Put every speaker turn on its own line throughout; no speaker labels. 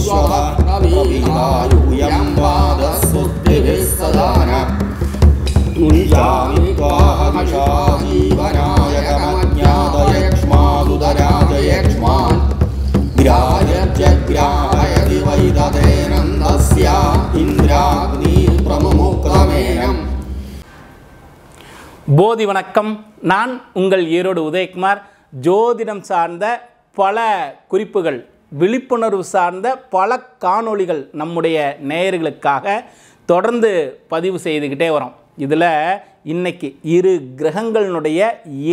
विश्वभद्रवीरायुयं पादस्तुतिभिः सदान मुञ्जामि त्वाहमिषा जीवनायकमज्ञातयक्ष्मादुदराजयक्ष्मान् ग्राह्यत्यग्राहयति वैदतेनन्दस्य इन्द्राग्निप्रमुमुक्तमेनम्.
போதி வணக்கம். நான் உங்கள் ஈரோடு உதயகுமார். ஜோதிடம் சார்ந்த பல குறிப்புகள், விழிப்புணர்வு சார்ந்த பல காணொளிகள் நம்முடைய நேயர்களுக்காக தொடர்ந்து பதிவு செய்துக்கிட்டே வரோம். இதில் இன்னைக்கு இரு கிரகங்களினுடைய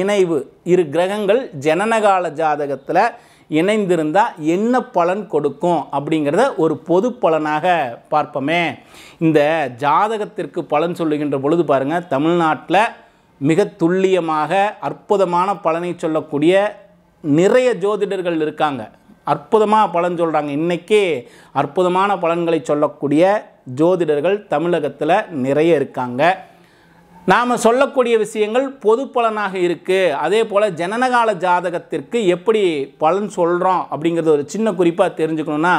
இணைவு, இரு கிரகங்கள் ஜனனகால ஜாதகத்தில் இணைந்திருந்தால் என்ன பலன் கொடுக்கும் அப்படிங்கிறத ஒரு பொது பலனாக பார்ப்போமே. இந்த ஜாதகத்திற்கு பலன் சொல்லுகின்ற பொழுது பாருங்கள், தமிழ்நாட்டில் மிக துல்லியமாக அற்புதமான பலனை சொல்லக்கூடிய நிறைய ஜோதிடர்கள் இருக்காங்க. அற்புதமாக பலன் சொல்கிறாங்க. இன்றைக்கே அற்புதமான பலன்களை சொல்லக்கூடிய ஜோதிடர்கள் தமிழகத்தில் நிறைய இருக்காங்க. நாம் சொல்லக்கூடிய விஷயங்கள் பொது பலனாக இருக்குது. அதே போல் ஜனனகால ஜாதகத்திற்கு எப்படி பலன் சொல்கிறோம் அப்படிங்கிறது ஒரு சின்ன குறிப்பாக தெரிஞ்சுக்கணுன்னா,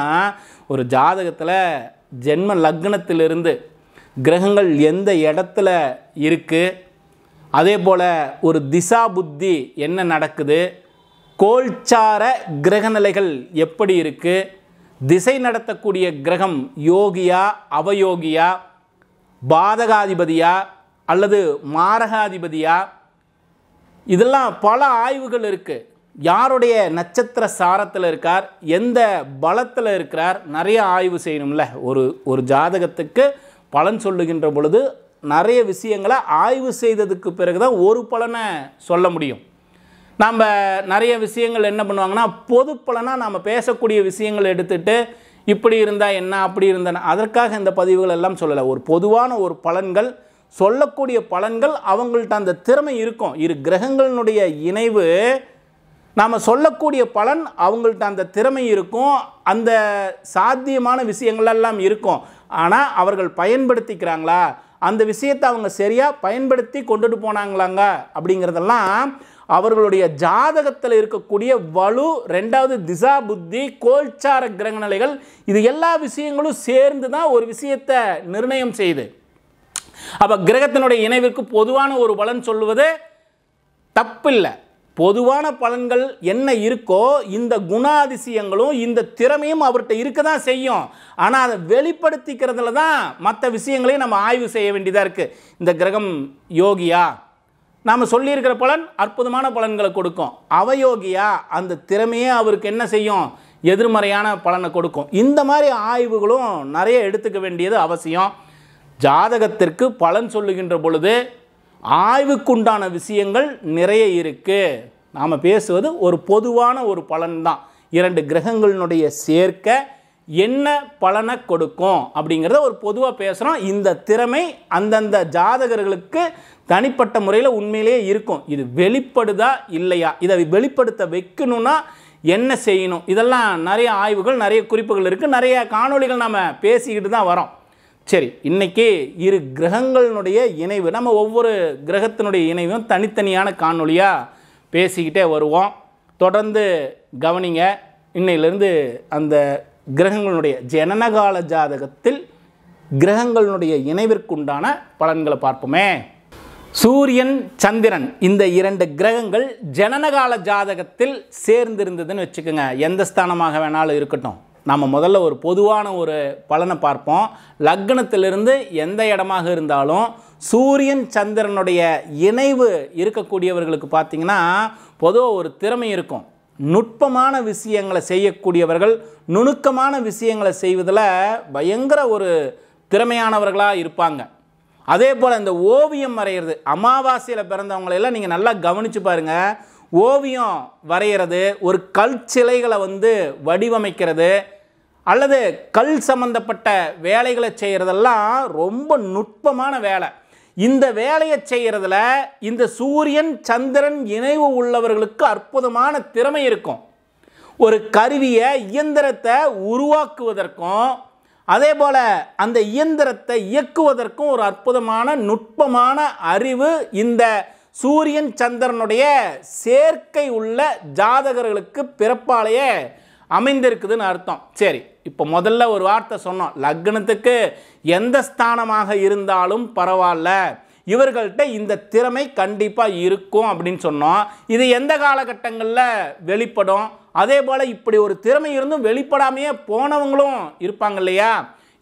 ஒரு ஜாதகத்தில் ஜென்ம லக்னத்திலிருந்து கிரகங்கள் எந்த இடத்துல இருக்குது, அதே போல் ஒரு திசா புத்தி என்ன நடக்குது, கோல்சார கிரகநிலைகள் எப்படி இருக்குது, திசை நடத்தக்கூடிய கிரகம் யோகியா அவயோகியா, பாதகாதிபதியா அல்லது மாரகாதிபதியா, இதெல்லாம் பல ஆய்வுகள் இருக்குது. யாருடைய நட்சத்திர சாரத்தில் இருக்கார், எந்த பலத்தில் இருக்கிறார், நிறைய ஆய்வு செய்யணும்ல. ஒரு ஜாதகத்துக்கு பலன் சொல்லுகின்ற பொழுது நிறைய விஷயங்களை ஆய்வு செய்ததுக்கு பிறகு தான் ஒரு பலனை சொல்ல முடியும். நம்ம நிறைய விஷயங்கள் என்ன பண்ணுவாங்கன்னா, பொது பலனாக நாம் பேசக்கூடிய விஷயங்கள் எடுத்துகிட்டு இப்படி இருந்தால் என்ன, அப்படி இருந்தால் அதற்காக இந்த பதிவுகள் எல்லாம் சொல்லலை. ஒரு பொதுவான ஒரு பலன்கள் சொல்லக்கூடிய பலன்கள் அவங்கள்ட்ட அந்த திறமை இருக்கும். இரு கிரகங்களினுடைய இணைவு, நாம் சொல்லக்கூடிய பலன் அவங்கள்ட்ட அந்த திறமை இருக்கும், அந்த சாத்தியமான விஷயங்களெல்லாம் இருக்கும். ஆனால் அவர்கள் பயன்படுத்திக்கிறாங்களா, அந்த விஷயத்தை அவங்க சரியாக பயன்படுத்தி கொண்டுட்டு போனாங்களாங்க அப்படிங்கிறதெல்லாம் அவர்களுடைய ஜாதகத்தில் இருக்கக்கூடிய வலு, ரெண்டாவது திசா புத்தி, கோல்சார கிரகநிலைகள், இது எல்லா விஷயங்களும் சேர்ந்து தான் ஒரு விஷயத்தை நிர்ணயம் செய்யுது. அப்போ கிரகத்தினுடைய இணைவிற்கு பொதுவான ஒரு பலன் சொல்லுவது தப்பில்லை. பொதுவான பலன்கள் என்ன இருக்கோ இந்த குணாதிசயங்களும் இந்த திறமையும் அவர்கிட்ட இருக்க தான் செய்யும். ஆனால் அதை வெளிப்படுத்திக்கிறதுல தான் மற்ற விஷயங்களையும் நம்ம ஆய்வு செய்ய வேண்டியதாக இருக்குது. இந்த கிரகம் யோகியா, நாம் சொல்லியிருக்கிற பலன் அற்புதமான பலன்களை கொடுக்கும். அவயோகியா, அந்த திறமையே அவருக்கு என்ன செய்யும், எதிர்மறையான பலனை கொடுக்கும். இந்த மாதிரி ஆய்வுகளும் நிறைய எடுத்துக்க வேண்டியது அவசியம். ஜாதகத்திற்கு பலன் சொல்லுகின்ற பொழுது ஆய்வுக்குண்டான விஷயங்கள் நிறைய இருக்குது. நாம் பேசுவது ஒரு பொதுவான ஒரு பலன் தான். இரண்டு கிரகங்களினுடைய சேர்க்க என்ன பலனை கொடுக்கும் அப்படிங்கிறத ஒரு பொதுவாக பேசுகிறோம். இந்த திறமை அந்தந்த ஜாதகர்களுக்கு தனிப்பட்ட முறையில் உண்மையிலேயே இருக்கும். இது வெளிப்படுதா இல்லையா, இதை வெளிப்படுத்த வைக்கணும்னா என்ன செய்யணும், இதெல்லாம் நிறைய ஆய்வுகள், நிறைய குறிப்புகள் இருக்குது. நிறைய காணொளிகள் நாம் பேசிக்கிட்டு தான் வரோம். சரி, இன்றைக்கி இரு கிரகங்களினுடைய இணைவு, நம்ம ஒவ்வொரு கிரகத்தினுடைய இணைவும் தனித்தனியான காணொளியாக பேசிக்கிட்டே வருவோம். தொடர்ந்து கவனிங்க. இன்னையிலேருந்து அந்த கிரகங்களுடைய ஜனனகால ஜாதகத்தில் கிரகங்களுடைய இணைவிற்குண்டான பலன்களை பார்ப்போமே. சூரியன் சந்திரன் இந்த இரண்டு கிரகங்கள் ஜனனகால ஜாதகத்தில் சேர்ந்திருந்ததுன்னு வச்சுக்கோங்க, எந்த ஸ்தானமாக வேணாலும் இருக்கட்டும். நம்ம முதல்ல ஒரு பொதுவான ஒரு பலனை பார்ப்போம். லக்னத்திலிருந்து எந்த இடமாக இருந்தாலும் சூரியன் சந்திரனுடைய இணைவு இருக்கக்கூடியவர்களுக்கு பார்த்திங்கன்னா பொதுவாக ஒரு திறமை இருக்கும். நுட்பமான விஷயங்களை செய்யக்கூடியவர்கள், நுணுக்கமான விஷயங்களை செய்வதில் பயங்கர ஒரு திறமையானவர்களாக இருப்பாங்க. அதே போல் இந்த ஓவியம் வரைகிறது, அமாவாசையில் பிறந்தவங்களையெல்லாம் நீங்கள் நல்லா கவனித்து பாருங்கள். ஓவியம் வரைகிறது, ஒரு கல் சிலைகளை வடிவமைக்கிறது அல்லது கல் சம்பந்தப்பட்ட வேலைகளை செய்கிறதெல்லாம் ரொம்ப நுட்பமான வேலை. இந்த வேலையை செய்கிறதுல இந்த சூரியன் சந்திரன் இணைவு உள்ளவர்களுக்கு அற்புதமான திறமை இருக்கும். ஒரு கருவியை, இயந்திரத்தை உருவாக்குவதற்கும் அதே போல் அந்த இயந்திரத்தை இயக்குவதற்கும் ஒரு அற்புதமான நுட்பமான அறிவு இந்த சூரியன் சந்திரனுடைய சேர்க்கை உள்ள ஜாதகர்களுக்கு பிறப்பாலேயே அமைந்திருக்குதுன்னு அர்த்தம். சரி, இப்போ முதல்ல ஒரு வார்த்தை சொன்னோம், லக்னத்துக்கு எந்த ஸ்தானமாக இருந்தாலும் பரவாயில்ல, இவர்கள்ட்ட இந்த திறமை கண்டிப்பாக இருக்கும் அப்படின்னு சொன்னோம். இது எந்த காலகட்டங்களில் வெளிப்படும்? அதே போல் இப்படி ஒரு திறமை இருந்தும் வெளிப்படாமையே போனவங்களும் இருப்பாங்க இல்லையா?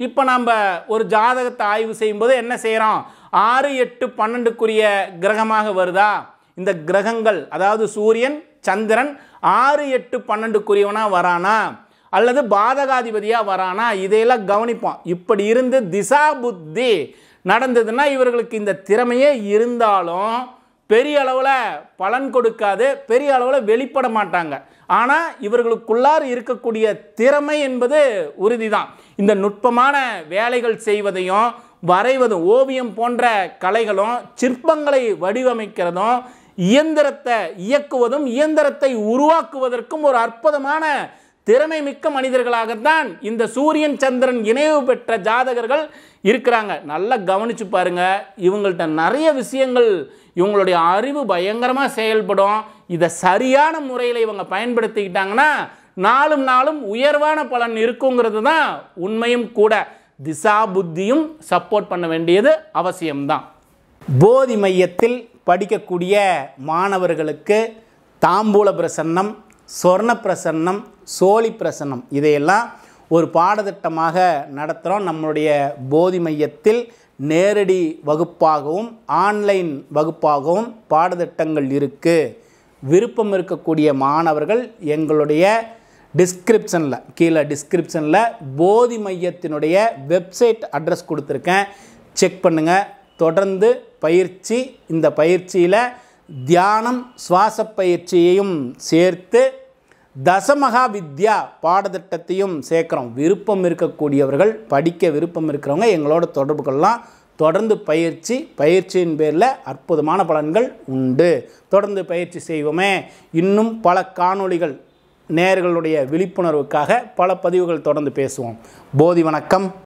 இப்போ நம்ம ஒரு ஜாதகத்தை ஆய்வு செய்யும்போது என்ன செய்கிறோம்? 6, 8, 12க்குரிய கிரகமாக வருதா? இந்த கிரகங்கள் அதாவது சூரியன், சந்திரன் 6, 8, 12க்குரியவனாக வரானா அல்லது பாதகாதிபதியாக வரானா, இதையெல்லாம் கவனிப்போம். இப்படி இருந்து திசா புத்தி நடந்ததுன்னா இவர்களுக்கு இந்த திறமையே இருந்தாலும் பெரிய அளவில் பலன் கொடுக்காது, பெரிய அளவில் வெளிப்பட மாட்டாங்க. ஆனால் இவர்களுக்குள்ளார் இருக்கக்கூடிய திறமை என்பது உறுதி தான். இந்த நுட்பமான வேலைகள் செய்வதையும் வரைவதும், ஓவியம் போன்ற கலைகளும், சிற்பங்களை வடிவமைக்கிறதும், இயந்திரத்தை இயக்குவதும், இயந்திரத்தை உருவாக்குவதற்கும் ஒரு அற்புதமான திறமை மிக்க மனிதர்களாகத்தான் இந்த சூரியன் சந்திரன் இணைவு பெற்ற ஜாதகர்கள் இருக்கிறாங்க. நல்லா கவனிச்சு பாருங்க, இவங்கள்ட்ட நிறைய விஷயங்கள், இவங்களுடைய அறிவு பயங்கரமாக செயல்படும். இதை சரியான முறையில் இவங்க பயன்படுத்திக்கிட்டாங்கன்னா நாளும் நாளும் உயர்வான பலன் இருக்குங்கிறது தான் உண்மையும் கூட. திசா புத்தியும் சப்போர்ட் பண்ண வேண்டியது அவசியம்தான். போதி மையத்தில் படிக்கக்கூடிய மாணவர்களுக்கு தாம்பூல பிரசன்னம், சொர்ண பிரசன்னம், சோழி பிரசன்னம் இதையெல்லாம் ஒரு பாடத்திட்டமாக நடத்துகிறோம். நம்மளுடைய போதி மையத்தில் நேரடி வகுப்பாகவும் ஆன்லைன் வகுப்பாகவும் பாடத்திட்டங்கள் இருக்குது. விருப்பம் இருக்கக்கூடிய மாணவர்கள் எங்களுடைய டிஸ்கிரிப்ஷனில், கீழே டிஸ்கிரிப்ஷனில் போதி மையத்தினுடைய வெப்சைட் அட்ரஸ் கொடுத்துருக்கேன், செக் பண்ணுங்கள். தொடர்ந்து பயிற்சி, இந்த பயிற்சியில் தியானம், சுவாச பயிற்சியையும் சேர்த்து தசமகா வித்யா பாடத்திட்டத்தையும் சேர்க்குறோம். விருப்பம் இருக்கக்கூடியவர்கள், படிக்க விருப்பம் இருக்கிறவங்க எங்களோட தொடர்பு கொள்ளலாம். தொடர்ந்து பயிற்சியின் பேரில் அற்புதமான பலன்கள் உண்டு. தொடர்ந்து பயிற்சி செய்வோமே. இன்னும் பல காணொளிகள், நேயர்களுடைய விழிப்புணர்வுக்காக பல பதிவுகள் தொடர்ந்து பேசுவோம். போதி வணக்கம்.